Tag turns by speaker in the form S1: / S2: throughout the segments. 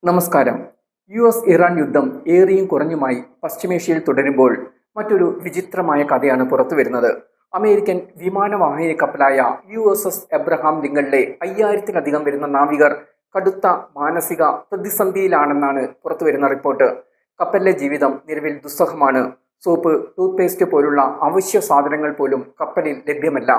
S1: നമസ്കാരം. ഇറാൻ യുദ്ധം ഏറിയും കുറഞ്ഞുമായി പശ്ചിമേഷ്യയിൽ തുടരുമ്പോൾ മറ്റൊരു വിചിത്രമായ കഥയാണ് പുറത്തുവരുന്നത്. അമേരിക്കൻ വിമാനവാഹിനി കപ്പലായ USS എബ്രഹാം ലിങ്കണിലെ 5000-ലധികം വരുന്ന നാവികർ കടുത്ത മാനസിക പ്രതിസന്ധിയിലാണെന്നാണ് പുറത്തുവരുന്ന റിപ്പോർട്ട്. കപ്പലിലെ ജീവിതം നിലവിൽ ദുസ്സഹമാണ്. സോപ്പ്, ടൂത്ത്പേസ്റ്റ് പോലുള്ള അവശ്യ സാധനങ്ങൾ പോലും കപ്പലിൽ ലഭ്യമല്ല.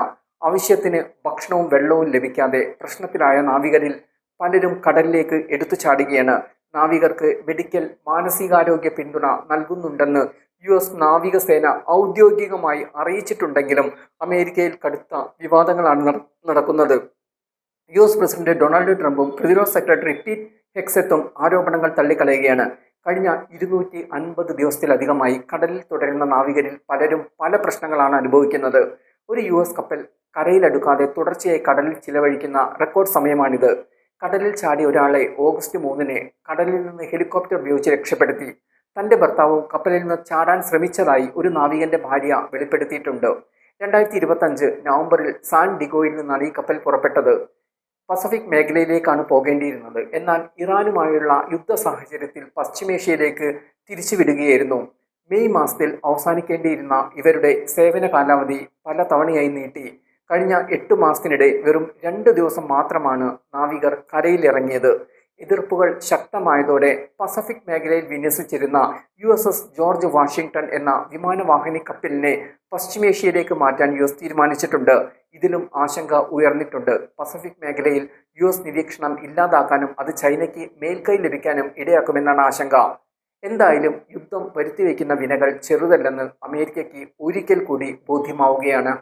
S1: ആവശ്യത്തിന് ഭക്ഷണവും വെള്ളവും ലഭിക്കാതെ പ്രശ്നത്തിലായ നാവികരിൽ പലരും കടലിലേക്ക് എടുത്തു ചാടുകയാണ്. നാവികർക്ക് മെഡിക്കൽ, മാനസികാരോഗ്യ പിന്തുണ നൽകുന്നുണ്ടെന്ന് US നാവികസേന ഔദ്യോഗികമായി അറിയിച്ചിട്ടുണ്ടെങ്കിലും അമേരിക്കയിൽ കടുത്ത വിവാദങ്ങളാണ് നടക്കുന്നത്. US പ്രസിഡന്റ് ഡൊണാൾഡ് ട്രംപും പ്രതിരോധ സെക്രട്ടറി പീറ്റ് ഹെക്സെത്തും ആരോപണങ്ങൾ തള്ളിക്കളയുകയാണ്. കഴിഞ്ഞ 250 ദിവസത്തിലധികമായി കടലിൽ തുടരുന്ന നാവികരിൽ പലരും പല പ്രശ്നങ്ങളാണ് അനുഭവിക്കുന്നത്. ഒരു US കപ്പൽ കരയിലടുക്കാതെ തുടർച്ചയായി കടലിൽ ചിലവഴിക്കുന്ന റെക്കോർഡ് സമയമാണിത്. കടലിൽ ചാടിയ ഒരാളെ ഓഗസ്റ്റ് 3-ന് കടലിൽ നിന്ന് ഹെലികോപ്റ്റർ ഉപയോഗിച്ച് രക്ഷപ്പെടുത്തി. തൻ്റെ ഭർത്താവും കപ്പലിൽ നിന്ന് ചാടാൻ ശ്രമിച്ചതായി ഒരു നാവികന്റെ ഭാര്യ വെളിപ്പെടുത്തിയിട്ടുണ്ട്. 2025 നവംബറിൽ സാൻ ഡിഗോയിൽ നിന്നാണ് ഈ കപ്പൽ പുറപ്പെട്ടത്. പസഫിക് മേഖലയിലേക്കാണ് പോകേണ്ടിയിരുന്നത്. എന്നാൽ ഇറാനുമായുള്ള യുദ്ധ സാഹചര്യത്തിൽ പശ്ചിമേഷ്യയിലേക്ക് തിരിച്ചുവിടുകയായിരുന്നു. മെയ് മാസത്തിൽ അവസാനിക്കേണ്ടിയിരുന്ന ഇവരുടെ സേവന കാലാവധി പല തവണയായി നീട്ടി. കഴിഞ്ഞ 8 മാസത്തിനിടെ വെറും 2 ദിവസം മാത്രമാണ് നാവികർ കരയിലിറങ്ങിയത്. എതിർപ്പുകൾ ശക്തമായതോടെ പസഫിക് മേഖലയിൽ വിന്യസിച്ചിരുന്ന USS ജോർജ് വാഷിംഗ്ടൺ എന്ന വിമാനവാഹിനി കപ്പലിനെ പശ്ചിമേഷ്യയിലേക്ക് മാറ്റാൻ US തീരുമാനിച്ചിട്ടുണ്ട്. ഇതിലും ആശങ്ക ഉയർന്നിട്ടുണ്ട്. പസഫിക് മേഖലയിൽ US നിരീക്ഷണം ഇല്ലാതാക്കാനും അത് ചൈനയ്ക്ക് മേൽക്കൈ ലഭിക്കാനും ഇടയാക്കുമെന്നാണ് ആശങ്ക. എന്തായാലും യുദ്ധം വരുത്തിവെക്കുന്ന വിനകൾ ചെറുതല്ലെന്ന് അമേരിക്കയ്ക്ക് ഒരിക്കൽ കൂടി ബോധ്യമാവുകയാണ്.